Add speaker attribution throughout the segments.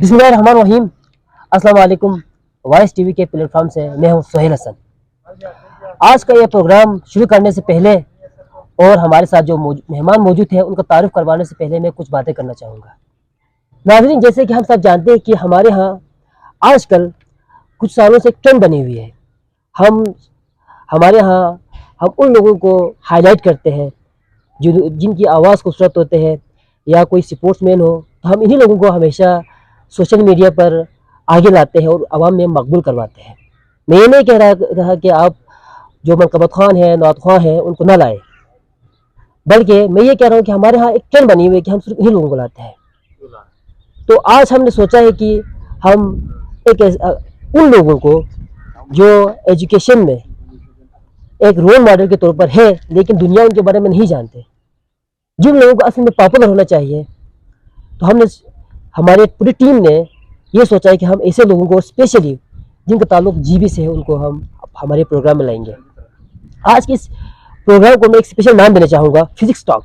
Speaker 1: बिस्मिल्लाहिर्रहमानिर्रहीम। अस्सलाम वालेकुम। वॉइस टीवी के प्लेटफॉर्म से मैं हूं सुहेल हसन। आज का ये प्रोग्राम शुरू करने से पहले और हमारे साथ जो मेहमान मौजूद हैं उनका तारुफ करवाने से पहले मैं कुछ बातें करना चाहूँगा। नाज़रीन, जैसे कि हम सब जानते हैं कि हमारे यहाँ आजकल कुछ सालों से एक ट्रेंड बनी हुई है। हम हमारे यहाँ हम उन लोगों को हाईलाइट करते हैं जो जिनकी आवाज़ खूबसूरत होते हैं, या कोई स्पोर्ट्समैन हो तो हम इन्हीं लोगों को हमेशा सोशल मीडिया पर आगे लाते हैं और आवाम में मकबूल करवाते हैं। मैं ये नहीं कह रहा कि आप जो मनकबत खान है, नौत खां हैं, उनको ना लाए, बल्कि मैं ये कह रहा हूँ कि हमारे यहाँ एक ट्रेंड बनी हुई है कि हम सिर्फ इन्हीं लोगों को लाते हैं। तो आज हमने सोचा है कि हम उन लोगों को जो एजुकेशन में एक रोल मॉडल के तौर पर है लेकिन दुनिया उनके बारे में नहीं जानते, जिन लोगों को असल में पॉपुलर होना चाहिए, तो हमने हमारे पूरी टीम ने ये सोचा है कि हम ऐसे लोगों को स्पेशली जिनका ताल्लुक जीबी से है उनको हम हमारे प्रोग्राम में लाएंगे। आज के इस प्रोग्राम को मैं एक स्पेशल नाम देना चाहूँगा, फिजिक्स टॉक,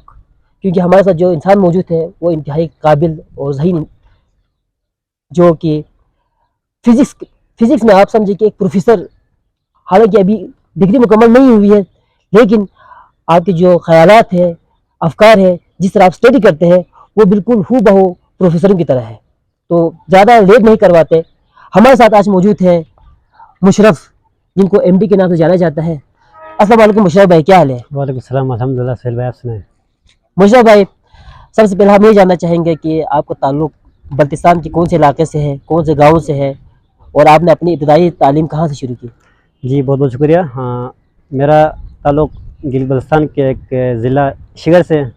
Speaker 1: क्योंकि हमारे साथ जो इंसान मौजूद है वो इंतहाई काबिल और ज़हीन, जो कि फिजिक्स में आप समझिए कि एक प्रोफेसर, हालांकि अभी डिग्री मुकम्मल नहीं हुई है, लेकिन आपके जो ख्यालात है, अफकार है, जिस तरह आप स्टडी करते हैं वो बिल्कुल हू बहू प्रोफेसरों की तरह है। तो ज़्यादा लेट नहीं करवाते, हमारे साथ आज मौजूद है मुशर्रफ, जिनको एमडी के नाम से जाना जाता है। अस्सलाम वालेकुम मुशर्रफ भाई, क्या हाल है?
Speaker 2: वालेकुम सलाम, अल्हम्दुलिल्लाह। सुहेल भाई, आप सुनाएं।
Speaker 1: मुशर्रफ भाई, सबसे पहले हम ये जानना चाहेंगे कि आपका ताल्लुक बल्तिस्तान के कौन से इलाके से है, कौन से गाँव से है, और आपने अपनी इब्तदाई तालीम कहाँ से शुरू की?
Speaker 2: जी, बहुत बहुत शुक्रिया। हाँ, मेरा ताल्लुक गिलगिस्तान के एक ज़िला शिगर से है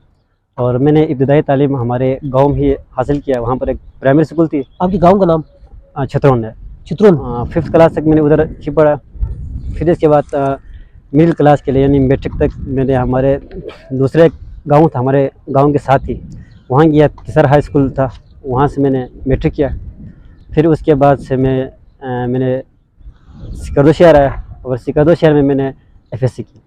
Speaker 2: और मैंने इब्तदाई तालीम हमारे गांव में ही हासिल किया। वहाँ पर एक प्राइमरी स्कूल थी।
Speaker 1: आपके गाँव का नाम?
Speaker 2: छतरौन है।
Speaker 1: चित्रून।
Speaker 2: 5th क्लास तक मैंने उधर ही पढ़ा। फिर इसके बाद मिडिल क्लास के लिए यानी मैट्रिक तक मैंने हमारे दूसरे गाँव था, हमारे गाँव के साथ ही वहाँ गया। तिसर हाई स्कूल था, वहाँ से मैंने मैट्रिक किया। फिर उसके बाद से मैंने सिकरदो शहर आया और सिकरदो शहर में मैंने एफएससी की।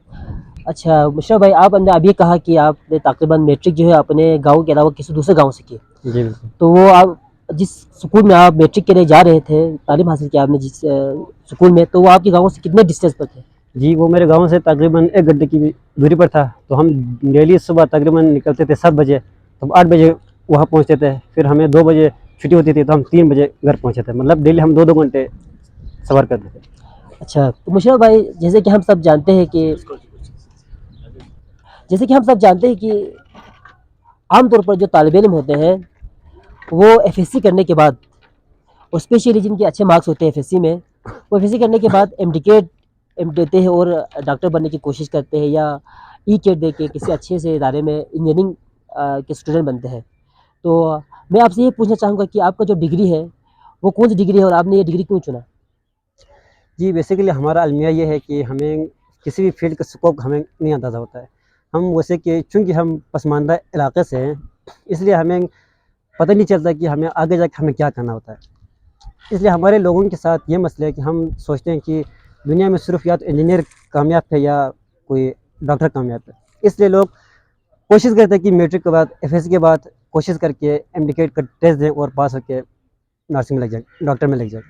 Speaker 1: अच्छा मुशर्रफ भाई, आपने अभी कहा कि आपने तकरीबन मैट्रिक जो है अपने गांव के अलावा किसी दूसरे गांव से की,
Speaker 2: जी बिल्कुल।
Speaker 1: तो वो आप जिस स्कूल में आप मैट्रिक के लिए जा रहे थे, तालीम हासिल किया आपने जिस स्कूल में, तो वो आपके गांव से कितने डिस्टेंस पर थे?
Speaker 2: जी, वो मेरे गांव से तकरीबन 1 घंटे की दूरी पर था। तो हम डेली सुबह तकरीबन निकलते थे 7 बजे, तो 8 बजे वहाँ पहुँचते थे। फिर हमें 2 बजे छुट्टी होती थी, तो हम 3 बजे घर पहुँचे थे। मतलब डेली हम 2-2 घंटे सफ़र करते थे।
Speaker 1: अच्छा, तो मुशर्रफ भाई, जैसे कि हम सब जानते हैं कि आमतौर पर जो तालिब इल्म होते हैं वो एफएससी करने के बाद, और स्पेशली जिनके अच्छे मार्क्स होते हैं एफएससी में, वो एफएससी करने के बाद एम देते हैं और डॉक्टर बनने की कोशिश करते हैं, या ई कैट दे के किसी अच्छे से इदारे में इंजीनियरिंग के स्टूडेंट बनते हैं। तो मैं आपसे ये पूछना चाहूँगा कि आपका जो डिग्री है वो कौन सी डिग्री है और आपने ये डिग्री क्यों चुना?
Speaker 2: जी, बेसिकली हमारा अलमिया ये है कि हमें किसी भी फील्ड का स्कोप हमें नहीं अंदाज़ा होता है। हम वैसे कि चूँकि हम पसमानदा इलाके से हैं, इसलिए हमें पता नहीं चलता कि हमें आगे जाके हमें क्या करना होता है। इसलिए हमारे लोगों के साथ ये मसला है कि हम सोचते हैं कि दुनिया में सिर्फ़ या तो इंजीनियर कामयाब है या कोई डॉक्टर कामयाब है। इसलिए लोग कोशिश करते हैं कि मैट्रिक के बाद, एफएससी के बाद कोशिश करके एमडीकेट का टेस्ट दें और पास होके नर्सिंग में लग जाए, डॉक्टर में लग जाए।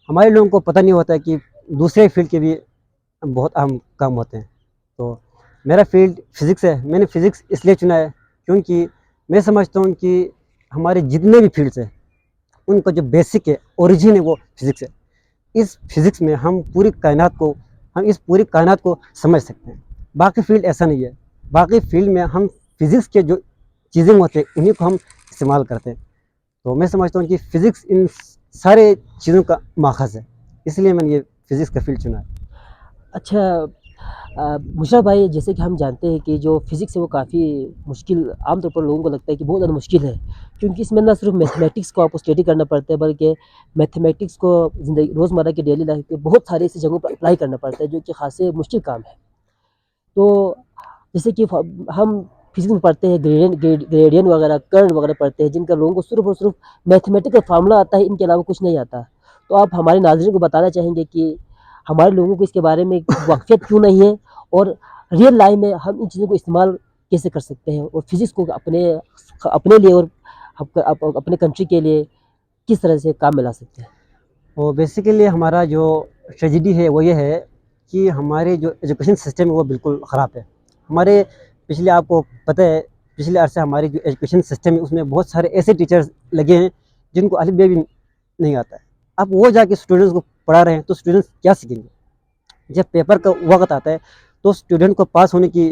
Speaker 2: हमारे लोगों को पता नहीं होता है कि दूसरे फील्ड के भी बहुत अहम काम होते हैं। तो मेरा फील्ड फ़िज़िक्स है। मैंने फ़िज़िक्स इसलिए चुना है क्योंकि मैं समझता हूँ कि हमारे जितने भी फील्ड्स हैं उनका जो बेसिक है, ओरिजिन है, वो फ़िज़िक्स है। इस फ़िज़िक्स में हम इस पूरी कायनात को समझ सकते हैं। बाकी फील्ड ऐसा नहीं है। बाकी फील्ड में हम फ़िज़िक्स के जो चीज़ें होते हैं उन्हीं को हम इस्तेमाल करते हैं। तो मैं समझता हूँ कि फ़िज़िक्स इन सारे चीज़ों का माखज़ है, इसलिए मैंने ये फ़िज़िक्स का फील्ड चुना है।
Speaker 1: अच्छा मुशर्रफ भाई, जैसे कि हम जानते हैं कि जो फ़िज़िक्स है वो काफ़ी मुश्किल, आमतौर पर लोगों को लगता है कि बहुत ज़्यादा मुश्किल है, क्योंकि इसमें ना सिर्फ मैथमेटिक्स को आपको स्टडी करना पड़ता है, बल्कि मैथमेटिक्स को ज़िंदगी रोज़मर्रा की डेली लाइफ में बहुत सारी ऐसी जगहों पर अप्लाई करना पड़ता है, जो कि ख़ासे मुश्किल काम है। तो जैसे कि हम फिज़िक्स में पढ़ते हैं ग्रेडियंट वगैरह, कर्ल वगैरह पढ़ते हैं, जिनका लोगों को सिर्फ और सिर्फ मैथमेटिकल फार्मूला आता है, इनके अलावा कुछ नहीं आता। तो आप हमारे नाज़रीन को बताना चाहेंगे कि हमारे लोगों को इसके बारे में वाक़फ़ियत क्यों नहीं है, और रियल लाइफ में हम इन चीज़ों को इस्तेमाल कैसे कर सकते हैं, और फिज़िक्स को अपने लिए और अपने कंट्री के लिए किस तरह से काम में ला सकते हैं?
Speaker 2: और बेसिकली हमारा जो ट्रेजेडी है वो ये है कि हमारे जो एजुकेशन सिस्टम है वो बिल्कुल ख़राब है। हमारे पिछले आपको पता है पिछले अरसे हमारी जो एजुकेशन सिस्टम है उसमें बहुत सारे ऐसे टीचर्स लगे हैं जिनको अलिफ बे भी नहीं आता है। अब वो जाके स्टूडेंट्स को पढ़ा रहे हैं तो स्टूडेंट्स क्या सीखेंगे? जब पेपर का वक़्त आता है तो स्टूडेंट को पास होने की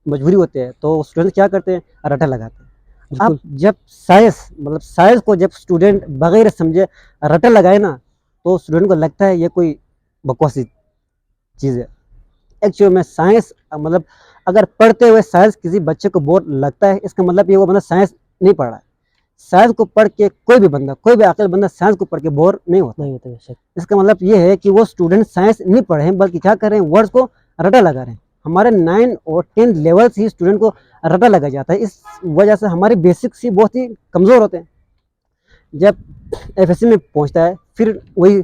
Speaker 2: मजबूरी होती है तो स्टूडेंट क्या करते हैं? रट्टा लगाते हैं। अब
Speaker 1: बिल्कुल।
Speaker 2: जब साइंस को जब स्टूडेंट बगैर समझे रट्टा लगाए ना तो स्टूडेंट को लगता है ये कोई बकवासी चीज़ है। एक्चुअल में साइंस मतलब अगर पढ़ते हुए साइंस किसी बच्चे को बोर लगता है इसका मतलब ये वो बंदा साइंस नहीं पढ़ रहा है। साइंस को पढ़ के कोई भी अक्ल बंदा साइंस को पढ़ के बोर नहीं होता।
Speaker 1: नहीं होता बेशक।
Speaker 2: इसका मतलब ये है कि वो स्टूडेंट साइंस नहीं पढ़ रहे हैं बल्कि क्या कर रहे हैं? वर्ड्स को रट्टा लगा रहे हैं। हमारे 9 और 10 लेवल से ही स्टूडेंट को रट्टा लगा जाता है। इस वजह से हमारे बेसिक्स ही बहुत ही कमज़ोर होते हैं। जब एफएससी में पहुंचता है फिर वही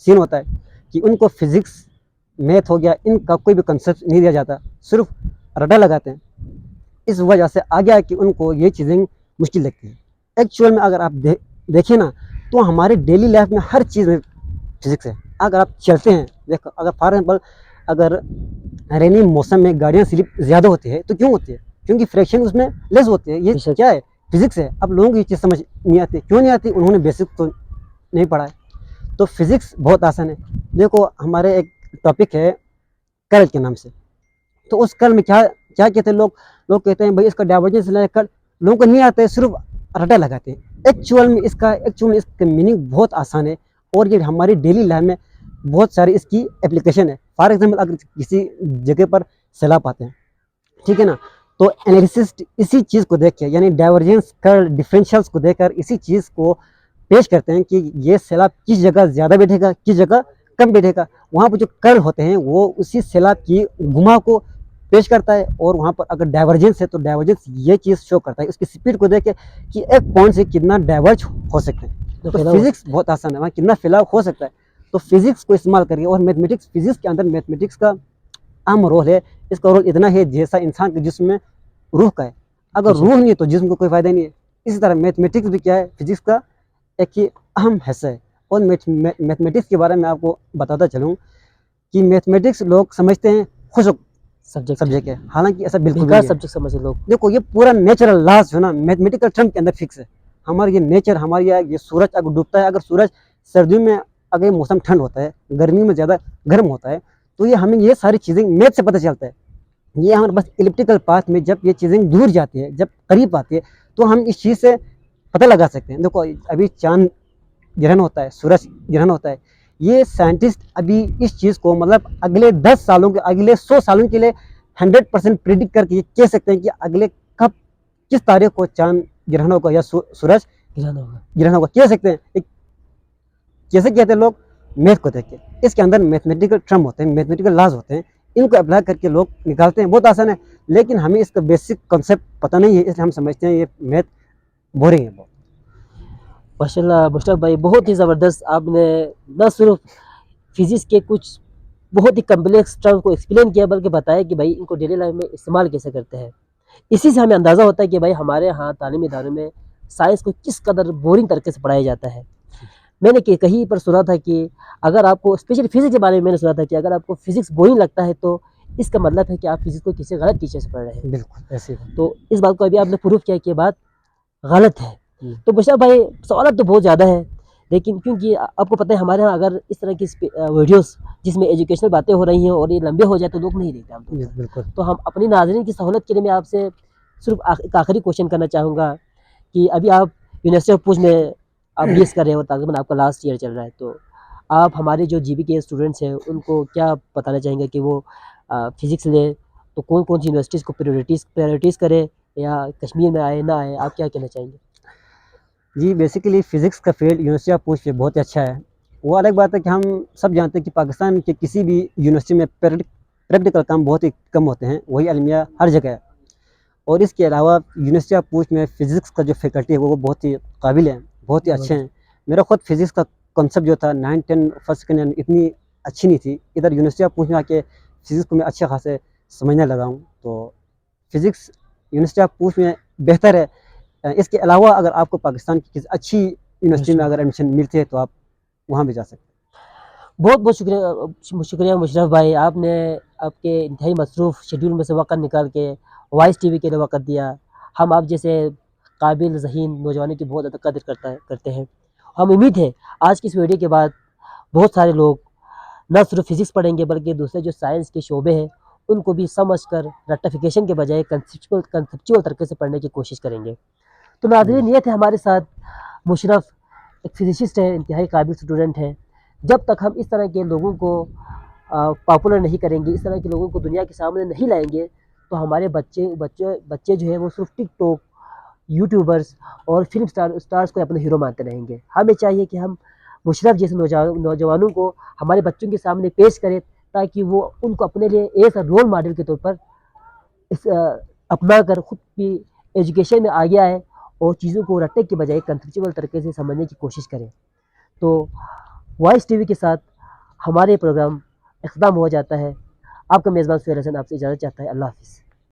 Speaker 2: सीन होता है कि उनको फिजिक्स मैथ हो गया इनका कोई भी कंसेप्ट नहीं दिया जाता, सिर्फ रट्टा लगाते हैं। इस वजह से आ गया कि उनको ये चीज़ें मुश्किल लगती हैं। एक्चुअल में अगर आप देखें ना तो हमारे डेली लाइफ में हर चीज़ में फिजिक्स है। अगर आप चलते हैं देखो अगर फॉर एग्जाम्पल अगर रेनी मौसम में गाड़ियाँ स्लिप ज़्यादा होती है तो क्यों होती है? क्योंकि फ्रैक्शन उसमें लेस होती है। ये
Speaker 1: बेशक।
Speaker 2: क्या है? फिजिक्स है। अब लोगों को ये चीज़ समझ नहीं आती। क्यों नहीं आती? उन्होंने बेसिक तो नहीं पढ़ा है। तो फिजिक्स बहुत आसान है। देखो हमारे एक टॉपिक है कर्ल के नाम से। तो उस कर्ल में क्या क्या कहते हैं लोग कहते हैं भाई इसका डाइवर्जेंस लेना है कर्ल। लोगों को नहीं आता है, सिर्फ रट्टा लगाते हैं। एक्चुअल में इसका मीनिंग बहुत आसान है और ये हमारी डेली लाइफ में बहुत सारी इसकी एप्लीकेशन है। फॉर एग्जाम्पल अगर किसी जगह पर सैलाब आते हैं, ठीक है ना, तो एनालिसिस इसी चीज़ को देख के यानी डाइवर्जेंस कर्ल डिफरेंशियल्स को देखकर इसी चीज़ को पेश करते हैं कि ये सैलाब किस जगह ज़्यादा बैठेगा, किस जगह कम बैठेगा। वहाँ पर जो कर्ल होते हैं वो उसी सैलाब की घुमा को पेश करता है और वहाँ पर अगर डाइवर्जेंस है तो डाइवर्जेंस ये चीज़ शो करता है उसकी स्पीड को देख के कि एक पॉइंट से कितना डाइवर्ज हो सकते हैं। तो फिजिक्स बहुत आसान है, वहाँ कितना फैलाव हो सकता है। तो फिजिक्स को इस्तेमाल करिए और मैथमेटिक्स फिजिक्स के अंदर मैथमेटिक्स का अहम रोल है। इसका रोल इतना है जैसा इंसान के जिस्म में रूह का है। अगर रूह नहीं है तो जिस्म को कोई फ़ायदा नहीं है। इसी तरह मैथमेटिक्स भी क्या है? फिजिक्स का एक ही अहम हिस्सा है। और मैथमेटिक्स के बारे में आपको बताता चलूँ कि मैथमेटिक्स लोग समझते हैं खुशक सब्जेक्ट है, हालांकि ऐसा बिल्कुल नहीं है।
Speaker 1: सब्जेक्ट समझ लोग।
Speaker 2: देखो ये पूरा नेचुरल लॉज जो ना मैथमेटिकल टर्म के अंदर फिक्स है। हमारा ये नेचर हमारी ये सूरज अगर डूबता है, अगर सूरज सर्दियों में अगर ये मौसम ठंड होता है, गर्मी में ज़्यादा गर्म होता है, तो ये हमें ये सारी चीज़ें मैथ से पता चलता है। ये हमारे बस इलिप्टिकल पाथ में जब ये चीज़ें दूर जाती है, जब करीब आती है, तो हम इस चीज़ से पता लगा सकते हैं। देखो अभी चाँद ग्रहण होता है, सूरज ग्रहण होता है। ये साइंटिस्ट अभी इस चीज़ को मतलब अगले 10 सालों के अगले 100 सालों के लिए 100% प्रिडिक्ट करके ये कह सकते हैं कि अगले कब किस तारीख को चाँद ग्रहण होगा या सूरज ग्रहण होगा, कह सकते हैं। एक कैसे कहते हैं लोग? मैथ को देख के। इसके अंदर मैथमेटिकल टर्म होते हैं, मैथमेटिकल लॉज होते हैं, इनको अप्लाई करके लोग निकालते हैं। बहुत आसान है, लेकिन हमें इसका बेसिक कॉन्सेप्ट पता नहीं है, इसलिए हम समझते हैं ये मैथ बोरिंग है बहुत।
Speaker 1: माशाल्लाह मुश्ताक भाई, बहुत ही ज़बरदस्त आपने न सिर्फ फिजिक्स के कुछ बहुत ही कम्प्लेक्स टर्म को एक्सप्लेन किया बल्कि बताया कि भाई इनको डेली लाइफ में इस्तेमाल कैसे करते हैं। इसी से हमें अंदाज़ा होता है कि भाई हमारे यहाँ तालीमी इदारों में साइंस को किस कदर बोरिंग तरीके से पढ़ाया जाता है। मैंने कहीं पर सुना था कि अगर आपको स्पेशली फिजिक्स के बारे में मैंने सुना था कि अगर आपको फिजिक्स बोरिंग लगता है तो इसका मतलब है कि आप फिजिक्स को किसी गलत टीचर से पढ़ रहे हैं।
Speaker 2: बिल्कुल ऐसे ही।
Speaker 1: तो इस बात को अभी आपने प्रूफ किया कि ये बात गलत है। तो मुश्ताक भाई सवाल तो बहुत ज़्यादा है, लेकिन क्योंकि आपको पता है हमारे यहाँ अगर इस तरह की वीडियोस जिसमें एजुकेशनल बातें हो रही हैं और ये लंबे हो जाए तो लोग नहीं देखते हम
Speaker 2: बिल्कुल।
Speaker 1: तो हम अपनी नाज़रीन की सहूलत के लिए मैं आपसे सिर्फ एक आखिरी क्वेश्चन करना चाहूँगा कि अभी आप यूनिवर्सिटी ऑफ पूंछ में आप बीएस कर रहे हो, तकरीबन आपका लास्ट ईयर चल रहा है, तो आप हमारे जो जीबी के स्टूडेंट्स हैं उनको क्या बताना चाहेंगे कि वो फिज़िक्स लें तो कौन कौन सी यूनिवर्सिटीज़ को प्रायोरिटीज़ करें या कश्मीर में आए ना आए, आप क्या कहना चाहेंगे?
Speaker 2: जी बेसिकली फ़िज़िक्स का फील्ड यूनिवर्सिटी ऑफ पूंछ में बहुत ही अच्छा है। वो अलग बात है कि हम सब जानते हैं कि पाकिस्तान के किसी भी यूनिवर्सिटी में प्रैक्टिकल काम बहुत ही कम होते हैं, वही अलमिया हर जगह है। और इसके अलावा यूनिवर्सिटी ऑफ पूंछ में फ़िज़िक्स का जो फैकल्टी है वो बहुत ही काबिल है, बहुत ही अच्छे हैं। मेरा खुद फ़िज़िक्स का कॉन्सेप्ट जो था 9, 10 फर्स्ट सेकंड ईयर इतनी अच्छी नहीं थी। इधर यूनिवर्सिटी ऑफ पूंछ में आके फ़िज़िक्स को मैं अच्छे खासे समझने लगा हूँ। तो फ़िज़िक्स यूनिवर्सिटी ऑफ पूंछ में बेहतर है। इसके अलावा अगर आपको पाकिस्तान की किसी अच्छी यूनिवर्सिटी में अगर एडमिशन मिलती है तो आप वहाँ भी जा सकते हैं।
Speaker 1: बहुत बहुत शुक्रिया मुशर्रफ भाई, आपने आपके इंतहाई मसरूफ़ शेड्यूल में से वक़्त निकाल के वॉइस टीवी के लिए वक़्त दिया। हम आप जैसे काबिल ज़हीन नौजवानों की बहुत ज़्यादा कदर करते हैं। हम उम्मीद है आज की इस वीडियो के बाद बहुत सारे लोग न सिर्फ फिज़िक्स पढ़ेंगे बल्कि दूसरे जो साइंस के शोबे हैं उनको भी समझकर रट्टिफिकेशन के बजाय कंसेप्चुअल तरीके से पढ़ने की कोशिश करेंगे। तो नाज़रीन, ये थे हमारे साथ मुशर्रफ, एक फिज़िसिस्ट है, इंतहाई काबिल स्टूडेंट है। जब तक हम इस तरह के लोगों को पॉपुलर नहीं करेंगे, इस तरह के लोगों को दुनिया के सामने नहीं लाएंगे, तो हमारे बच्चे बच्चे बच्चे जो है वो सिर्फ टिकटॉक, यूट्यूबर्स और फिल्म स्टार्स को अपने हीरो मानते रहेंगे। हमें चाहिए कि हम मुशर्रफ जैसे नौजवानों को हमारे बच्चों के सामने पेश करें, ताकि वो उनको अपने लिए एक रोल मॉडल के तौर पर अपना कर खुद भी एजुकेशन में आगे आए और चीज़ों को रट्टे के बजाय कंसेप्चुअल तरीके से समझने की कोशिश करें। तो वॉइस टीवी के साथ हमारे प्रोग्राम इख्तिताम हो जाता है। आपका मेज़बान सुहेल हसन आपसे इजाज़त चाहता है। अल्लाह हाफ़िज़।